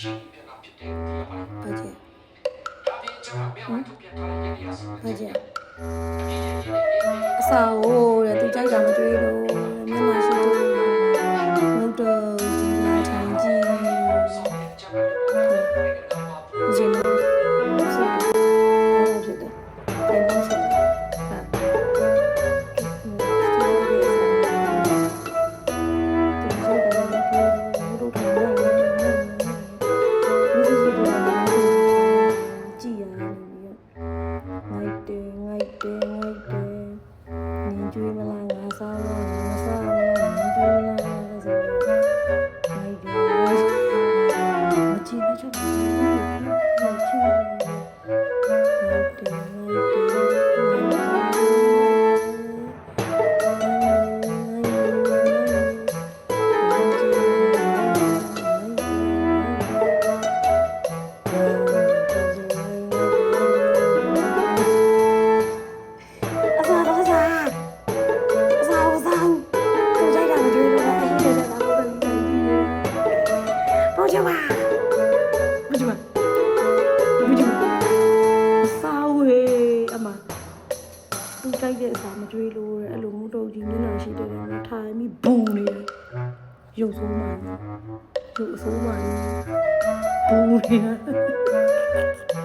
ဘာကြည့်ဘာကြည့်အစာဟိုတဲ့သူကြိုက်တာမတွေ့လို့မျက်နှာရှိတော့မဟုတ်တော့ဒီမှာထိုင်ကြည့်ဒီလိုဆိုတော့ဖြစ်တယ်ပြန်တော့ဆက်ကြိုက်တဲ့အစာမကြွေးလို့တဲ့အဲ့လိုမဟုတ်တော့ဒီမျက်နှာရှိတဲ့ကောင်ကထိုင်ပြီးဘုံနေတယ်ရုပ်ဆိုးမှရုပ်ဆိုးမှဘုံနေတာ